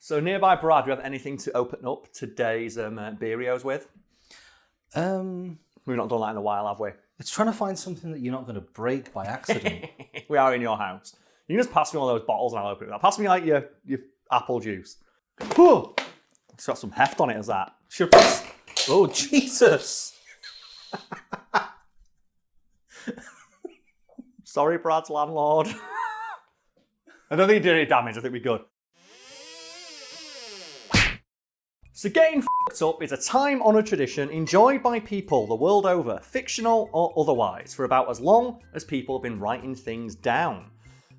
So nearby, Brad, do you have anything to open up today's Beerios with? We've not done that in a while, have we? It's trying to find something that you're not going to break by accident. We are in your house. You can just pass me one of those bottles and I'll open it. Pass me like your apple juice. Whew. It's got some heft on it as that. Should pass. Oh, Jesus. Sorry, Brad's landlord. I don't think it did any damage. I think we're good. So getting f***ed up is a time-honoured tradition enjoyed by people the world over, fictional or otherwise, for about as long as people have been writing things down.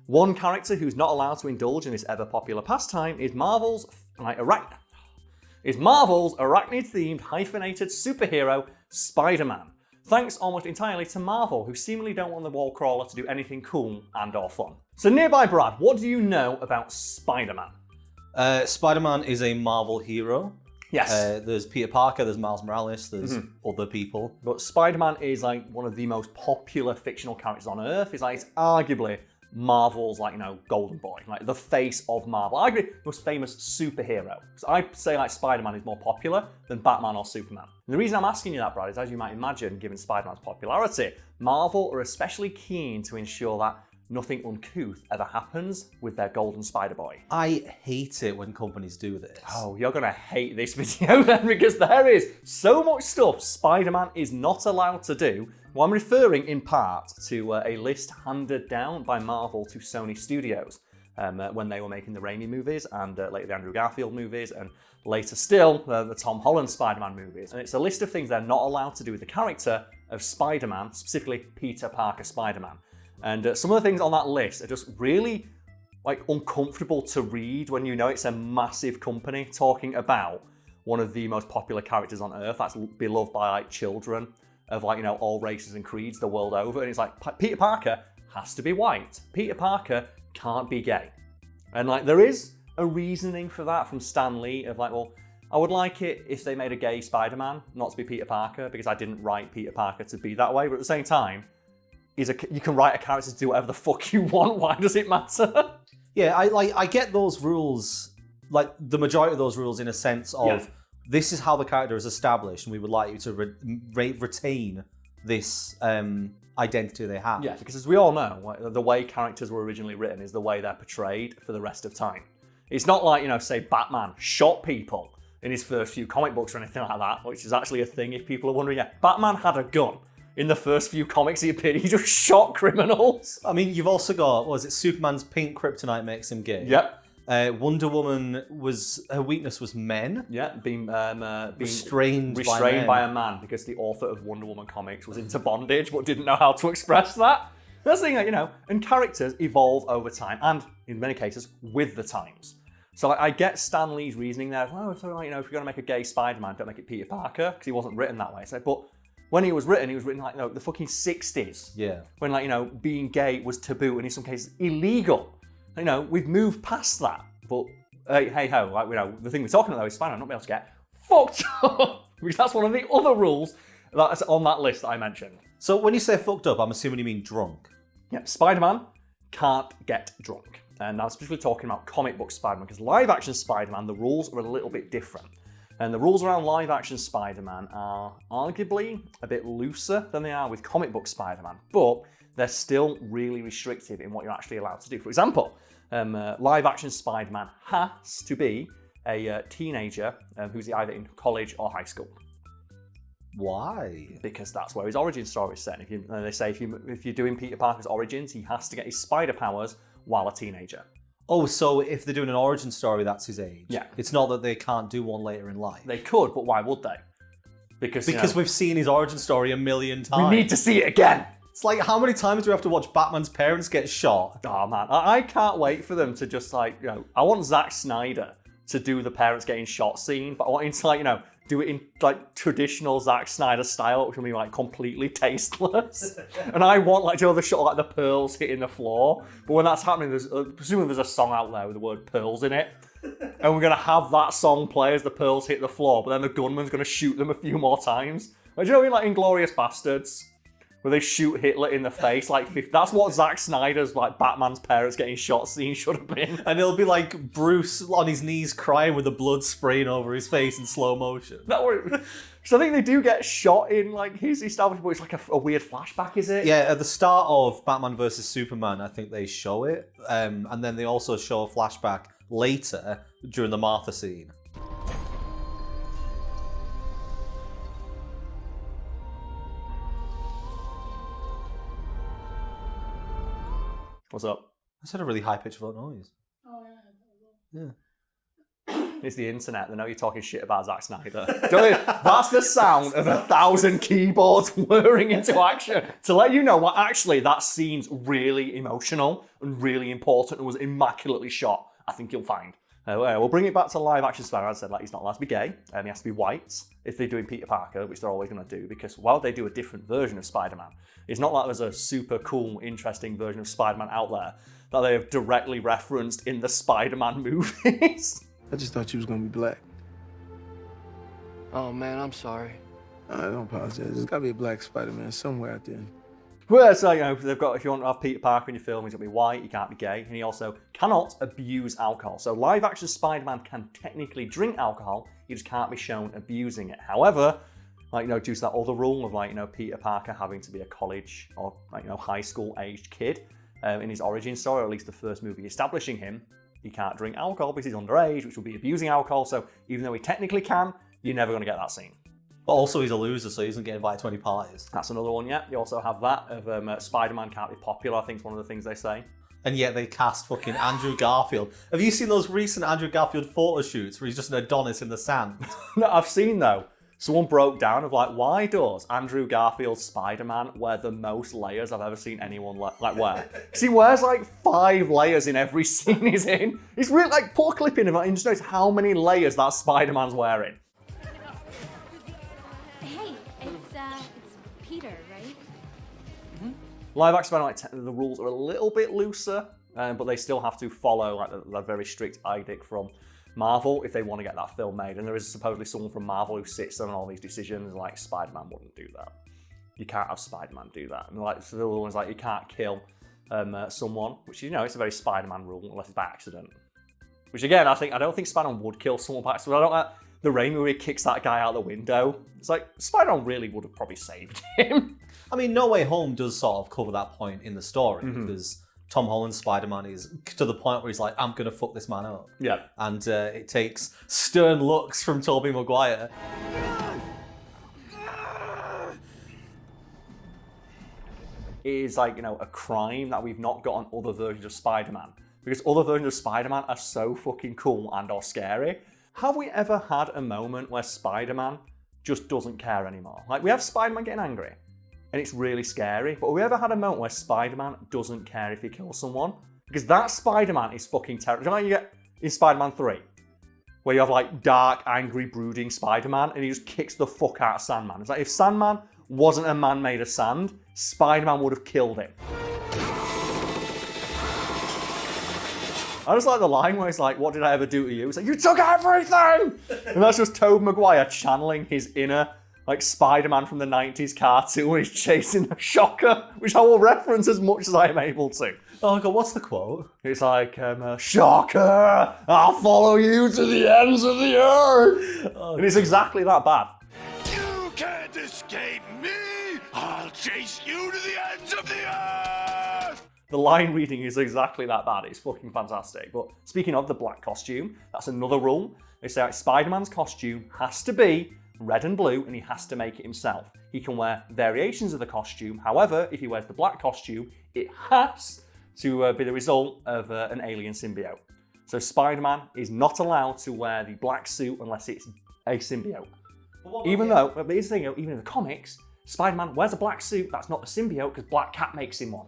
One character who's not allowed to indulge in this ever-popular pastime is Marvel's arachnid-themed hyphenated superhero, Spider-Man. Thanks almost entirely to Marvel, who seemingly don't want the wall crawler to do anything cool and or fun. So nearby, Brad, what do you know about Spider-Man? Spider-Man is a Marvel hero. Yes. There's Peter Parker, there's Miles Morales, there's other people. But Spider-Man is like one of the most popular fictional characters on Earth. It's arguably Marvel's golden boy, like the face of Marvel. Arguably the most famous superhero. So I'd say Spider-Man is more popular than Batman or Superman. And the reason I'm asking you that, Brad, is as you might imagine, given Spider-Man's popularity, Marvel are especially keen to ensure that nothing uncouth ever happens with their golden Spider-Boy. I hate it when companies do this. Oh, you're going to hate this video then, because there is so much stuff Spider-Man is not allowed to do. Well, I'm referring in part to a list handed down by Marvel to Sony Studios when they were making the Raimi movies and later the Andrew Garfield movies and later still the Tom Holland Spider-Man movies. And it's a list of things they're not allowed to do with the character of Spider-Man, specifically Peter Parker Spider-Man. And some of the things on that list are just really uncomfortable to read when you know it's a massive company talking about one of the most popular characters on Earth that's beloved by children of all races and creeds the world over. And it's Peter Parker has to be white. Peter Parker can't be gay. And there is a reasoning for that from Stan Lee of well, I would like it if they made a gay Spider-Man not to be Peter Parker because I didn't write Peter Parker to be that way. But at the same time, you can write a character to do whatever the fuck you want. Why does it matter? Yeah, I get those rules, the majority of those rules in a sense of this is how the character is established and we would like you to retain this identity they have. Yeah, because as we all know, the way characters were originally written is the way they're portrayed for the rest of time. It's not say Batman shot people in his first few comic books or anything like that, which is actually a thing if people are wondering. Yeah, Batman had a gun. In the first few comics he appeared, he just shot criminals. I mean, you've also got, Superman's pink kryptonite makes him gay. Yep. Wonder Woman her weakness was men. Yeah, being restrained by a man because the author of Wonder Woman comics was into bondage but didn't know how to express that. That's the thing, and characters evolve over time and in many cases with the times. So I get Stan Lee's reasoning there. Oh, so if you're going to make a gay Spider-Man, don't make it Peter Parker because he wasn't written that way. But when he was written the fucking 60s. Yeah. When being gay was taboo and in some cases illegal. We've moved past that. But hey ho, the thing we're talking about is Spider-Man not being able to get fucked up. Because that's one of the other rules that's on that list that I mentioned. So when you say fucked up, I'm assuming you mean drunk. Yeah, Spider-Man can't get drunk. And I'm specifically talking about comic book Spider-Man because live action Spider-Man, the rules are a little bit different. And the rules around live-action Spider-Man are arguably a bit looser than they are with comic book Spider-Man, but they're still really restrictive in what you're actually allowed to do. For example, live-action Spider-Man has to be a teenager who's either in college or high school. Why? Because that's where his origin story is set. They say if you're doing Peter Parker's origins, he has to get his spider powers while a teenager. Oh, so if they're doing an origin story, that's his age. Yeah. It's not that they can't do one later in life. They could, but why would they? Because we've seen his origin story a million times. We need to see it again. It's how many times do we have to watch Batman's parents get shot? Oh man, I can't wait for them to just I want Zack Snyder to do the parents getting shot scene, but I want him to do it in traditional Zack Snyder style, which will be completely tasteless. And I want the shot the pearls hitting the floor. But when that's happening, presumably there's a song out there with the word pearls in it. And we're gonna have that song play as the pearls hit the floor, but then the gunman's gonna shoot them a few more times. Do you know in Inglourious Bastards? where they shoot Hitler in the face like 50. That's what Zack Snyder's like Batman's parents getting shot scene should have been. And it'll be like Bruce on his knees crying with the blood spraying over his face in slow motion. So I think they do get shot in like his establishment, but it's like a weird flashback, is it? Yeah, at the start of Batman vs Superman, I think they show it, and then they also show a flashback later during the Martha scene. What's up? I said a really high-pitched noise. Oh, yeah. Yeah. It's the internet. They know you're talking shit about Zack Snyder. That's the sound of 1,000 keyboards whirring into action to let you know what actually that scene's really emotional and really important and was immaculately shot. I think you'll find. We'll bring it back to live action Spider-Man. I said like he's not allowed to be gay and he has to be white if they're doing Peter Parker, which they're always going to do because while they do a different version of Spider-Man, it's not like there's a super cool, interesting version of Spider-Man out there that they have directly referenced in the Spider-Man movies. I just thought you was gonna be black. Oh man, I'm sorry. Don't apologize. There's gotta be a black Spider-Man somewhere out there. Well, so, they've got, if you want to have Peter Parker in your film, he's got to be white, he can't be gay, and he also cannot abuse alcohol. So live action Spider-Man can technically drink alcohol, he just can't be shown abusing it. However, due to that other rule of Peter Parker having to be a college or high school aged kid in his origin story, or at least the first movie establishing him, he can't drink alcohol because he's underage, which will be abusing alcohol. So even though he technically can, you're never going to get that scene. But also he's a loser, so he doesn't get invited to any parties. That's another one, yeah. You also have that of Spider-Man can't be popular, I think is one of the things they say. And yet they cast fucking Andrew Garfield. Have you seen those recent Andrew Garfield photo shoots where he's just an Adonis in the sand? No, I've seen though. Someone broke down of why does Andrew Garfield's Spider-Man wear the most layers I've ever seen anyone wear? Because he wears 5 layers in every scene he's in. It's really put a clip in and just notice how many layers that Spider-Man's wearing. Hey, it's Peter, right? Mm-hmm. Live action Spider-Man, the rules are a little bit looser, but they still have to follow the very strict edict from Marvel if they want to get that film made. And there is supposedly someone from Marvel who sits on all these decisions Spider-Man wouldn't do that. You can't have Spider-Man do that. And so the other one's you can't kill someone, which it's a very Spider-Man rule unless it's by accident. Which again, I don't think Spider-Man would kill someone by accident. I don't like the Raimi where he kicks that guy out the window. It's Spider-Man really would have probably saved him. I mean, No Way Home does sort of cover that point in the story because Tom Holland's Spider-Man is to the point where he's like, I'm gonna fuck this man up. Yeah. And it takes stern looks from Tobey Maguire. It is a crime that we've not got on other versions of Spider-Man. Because other versions of Spider-Man are so fucking cool and or scary. Have we ever had a moment where Spider-Man just doesn't care anymore? We have Spider-Man getting angry. And it's really scary. But have we ever had a moment where Spider-Man doesn't care if he kills someone? Because that Spider-Man is fucking terrible. Do you know you get in Spider-Man 3? Where you have dark, angry, brooding Spider-Man and he just kicks the fuck out of Sandman. It's if Sandman wasn't a man made of sand, Spider-Man would have killed him. I just like the line where he's what did I ever do to you? He's you took everything! And that's just Tobey Maguire channeling his inner Spider-Man from the 90s cartoon where he's chasing a shocker, which I will reference as much as I am able to. Oh god, what's the quote? It's shocker, I'll follow you to the ends of the earth. And it's exactly that bad. You can't escape me! I'll chase you to the ends of the earth! The line reading is exactly that bad. It's fucking fantastic. But speaking of the black costume, that's another rule. They say Spider-Man's costume has to be red and blue, and he has to make it himself. He can wear variations of the costume. However, if he wears the black costume, it has to be the result of an alien symbiote. So Spider-Man is not allowed to wear the black suit unless it's a symbiote. Even though, but here's the thing, even in the comics, Spider-Man wears a black suit, that's not a symbiote because Black Cat makes him one.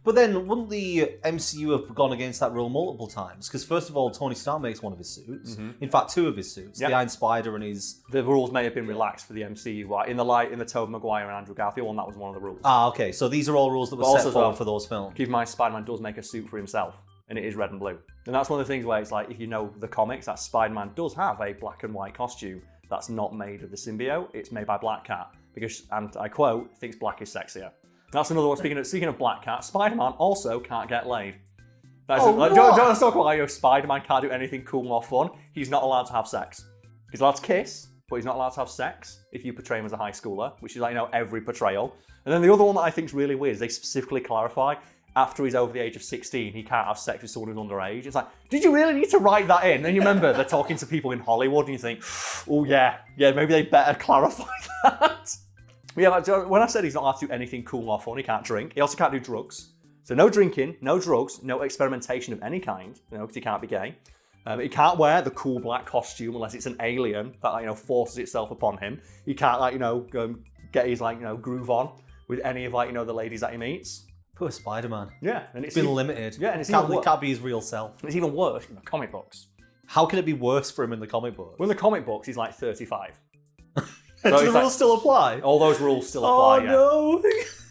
But then, wouldn't the MCU have gone against that rule multiple times? Because first of all, Tony Stark makes one of his suits. In fact, 2 of his suits. Yep. The Iron Spider and his... The rules may have been relaxed for the MCU. In the Tobey Maguire and Andrew Garfield one, that was one of the rules. Ah, okay. So these are all rules that were set forward for those films. Keep in mind, Spider-Man does make a suit for himself, and it is red and blue. And that's one of the things where it's if you know the comics, that Spider-Man does have a black and white costume that's not made of the symbiote. It's made by Black Cat. Because, and I quote, thinks black is sexier. That's another one. Speaking of black cat, Spider-Man also can't get laid. That's Oh, like, what? don't talk about how Spider-Man can't do anything cool or fun. He's not allowed to have sex. He's allowed to kiss, but he's not allowed to have sex if you portray him as a high schooler, which is like, every portrayal. And then the other one that I think is really weird is they specifically clarify after he's over the age of 16, he can't have sex with someone who's underage. It's like, did you really need to write that in? And you remember they're talking to people in Hollywood and you think, oh yeah, maybe they better clarify that. Yeah, when I said he's not allowed to do anything cool or fun, he can't drink. He also can't do drugs. So no drinking, no drugs, no experimentation of any kind, because he can't be gay. He can't wear the cool black costume unless it's an alien that forces itself upon him. He can't go get his groove on with any of the ladies that he meets. Poor Spider-Man. Yeah, and It's been limited. Yeah, and it's can't be his real self. It's even worse in the comic books. How can it be worse for him in the comic book? Well, in the comic books, he's like 35. Do the rules still apply? All those rules still apply. Oh yeah. no!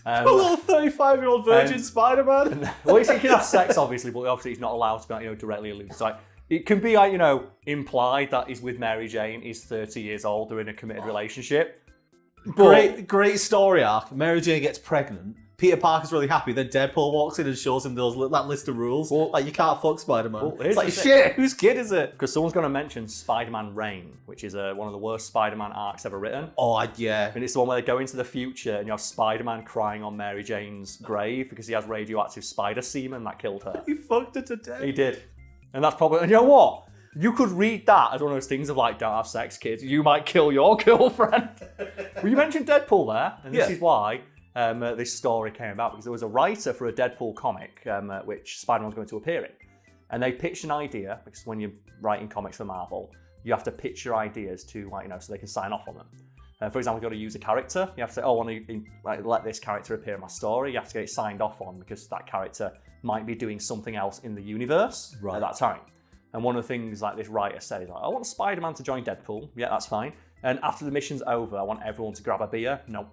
A little 35-year-old virgin Spider-Man. Well, he can have sex, obviously, but obviously he's not allowed to be directly alluded to. It can be implied that he's with Mary Jane, he's 30 years old, they're in a committed relationship. But, Great story arc. Mary Jane gets pregnant. Peter Parker's really happy. Then Deadpool walks in and shows him that list of rules. Well, you can't fuck Spider-Man. well, It's like, here's the shit, whose kid is it? Because someone's going to mention Spider-Man Reign, which is one of the worst Spider-Man arcs ever written. Oh, yeah. And it's the one where they go into the future and you have Spider-Man crying on Mary Jane's grave because he has radioactive spider semen that killed her. He fucked her to death. He did. And that's probably... And you know what? You could read that as one of those things of don't have sex, kids. You might kill your girlfriend. Well, you mentioned Deadpool there, and this is why this story came about, because there was a writer for a Deadpool comic which Spider-Man was going to appear in. And they pitched an idea, because when you're writing comics for Marvel, you have to pitch your ideas to, so they can sign off on them. For example, you've got to use a character. You have to say, I want to let this character appear in my story. You have to get it signed off on because that character might be doing something else in the universe at that time. And one of the things this writer said is I want Spider-Man to join Deadpool. Yeah, that's fine. And after the mission's over, I want everyone to grab a beer. No.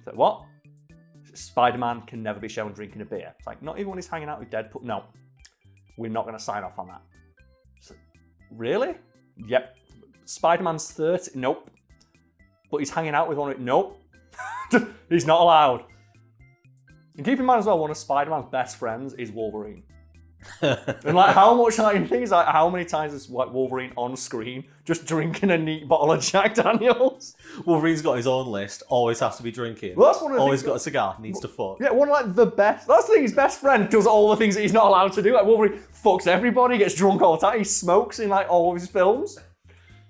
So what? Spider-Man can never be shown drinking a beer. It's like, not even when he's hanging out with Deadpool. No. We're not going to sign off on that. So, really? Yep. Spider-Man's 30. Nope. But he's hanging out with one of it. Nope. He's not allowed. And keep in mind as well, one of Spider-Man's best friends is Wolverine. And how much things how many times is Wolverine on screen just drinking a neat bottle of Jack Daniels? Wolverine's got his own list. Always has to be drinking. Well, that's one of the always things got a cigar. Needs to fuck. Yeah, one of the best. That's the thing. His best friend does all the things that he's not allowed to do. Wolverine fucks everybody, gets drunk all the time. He smokes in all of his films.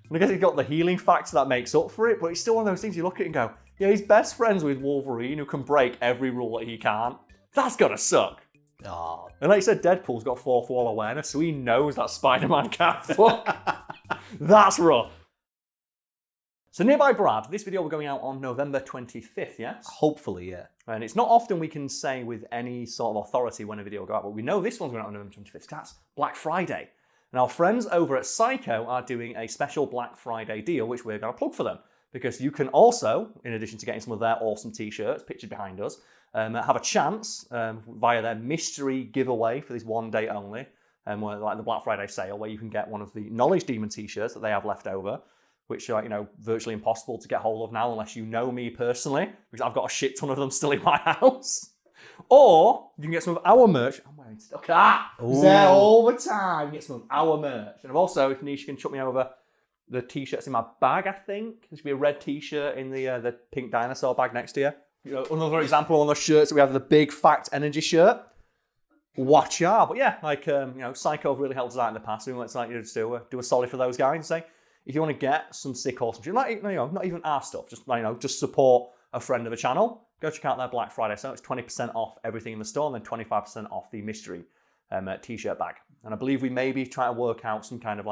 And I guess he's got the healing factor that makes up for it. But it's still one of those things you look at and go, yeah, he's best friends with Wolverine, who can break every rule that he can't. That's gotta suck. Oh. And like you said, Deadpool's got fourth wall awareness, so he knows that Spider-Man can't fuck. That's rough. So Nearby Brad, this video we're going out on November 25th, yes? Hopefully, yeah. And it's not often we can say with any sort of authority when a video will go out, but we know this one's going out on November 25th, that's Black Friday. And our friends over at Psycho are doing a special Black Friday deal, which we're going to plug for them. Because you can also, in addition to getting some of their awesome t-shirts pictured behind us, have a chance via their mystery giveaway for this one day only, like the Black Friday sale, where you can get one of the Knowledge Demon t-shirts that they have left over, which are virtually impossible to get hold of now unless you know me personally, because I've got a shit ton of them still in my house. Or you can get some of our merch. I'm wearing stuff. It's there all the time. You get some of our merch. And also, if Nisha can chuck me over the t-shirts in my bag, I think. There should be a red t-shirt in the pink dinosaur bag next to you. Another example on the shirts, we have the Big Fact Energy shirt. Watch out. But yeah, Psycho have really helped us out in the past. We want to just do a solid for those guys and say, if you want to get some sick awesome shit, not even our stuff, just support a friend of the channel, go check out their Black Friday sale. It's 20% off everything in the store and then 25% off the mystery t-shirt bag. And I believe we may be trying to work out some kind of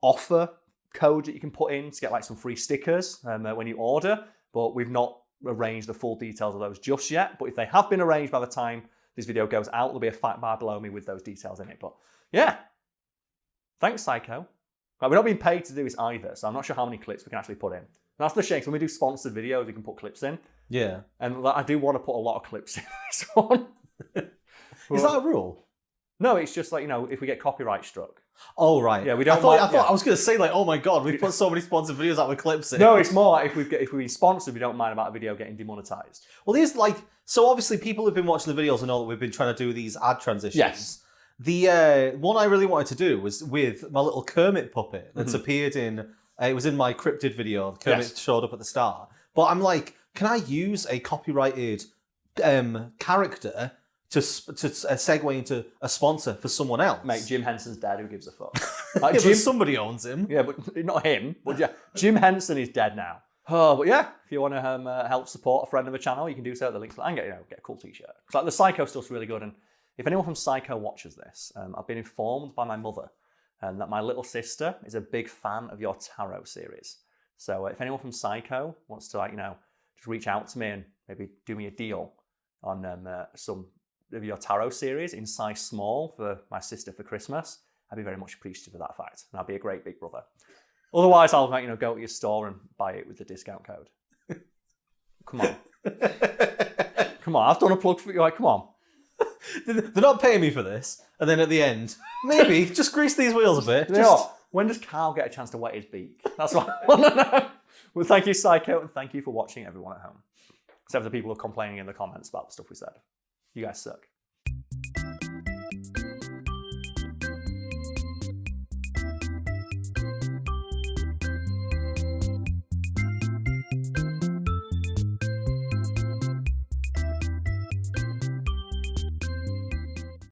offer code that you can put in to get some free stickers when you order, but we've not arranged the full details of those just yet. But if they have been arranged by the time this video goes out, there'll be a fat bar below me with those details in it. But yeah, thanks Psycho. We're not being paid to do this either, so I'm not sure how many clips we can actually put in. That's the shame. When we do sponsored videos, we can put clips in. Yeah. And I do want to put a lot of clips in this one. Is that a rule? No, it's just like, if we get copyright struck. Oh, right. Yeah, we don't I was going to say, like, oh my God, we've put so many sponsored videos out with clips in. No, it's more like if we've been sponsored, we don't mind about a video getting demonetized. Well, there's like, so obviously people who've been watching the videos and know that we've been trying to do these ad transitions. Yes. The one I really wanted to do was with my little Kermit puppet that's appeared in, it was in my cryptid video. Kermit showed up at the start. But I'm like, can I use a copyrighted character to segue into a sponsor for someone else? Mate, Jim Henson's dead, who gives a fuck? Like, Jim, somebody owns him. Yeah, but not him. But yeah, Jim Henson is dead now. Oh, but yeah, if you want to help support a friend of the channel, you can do so at the links. And get a cool t-shirt. It's like the Psycho stuff's really good. And if anyone from Psycho watches this, I've been informed by my mother that my little sister is a big fan of your tarot series. So if anyone from Psycho wants to, just reach out to me and maybe do me a deal on some of your tarot series in size small for my sister for Christmas, I'd be very much appreciative of that fact, and I'll be a great big brother. Otherwise, I'll go to your store and buy it with the discount code. Come on. Come on, I've done a plug for you. Like, come on. They're not paying me for this. And then at the end, maybe just grease these wheels a bit. When does Carl get a chance to wet his beak? That's what I want to know. Well, thank you, Psycho, and thank you for watching, everyone at home. Except for the people who are complaining in the comments about the stuff we said. You guys suck.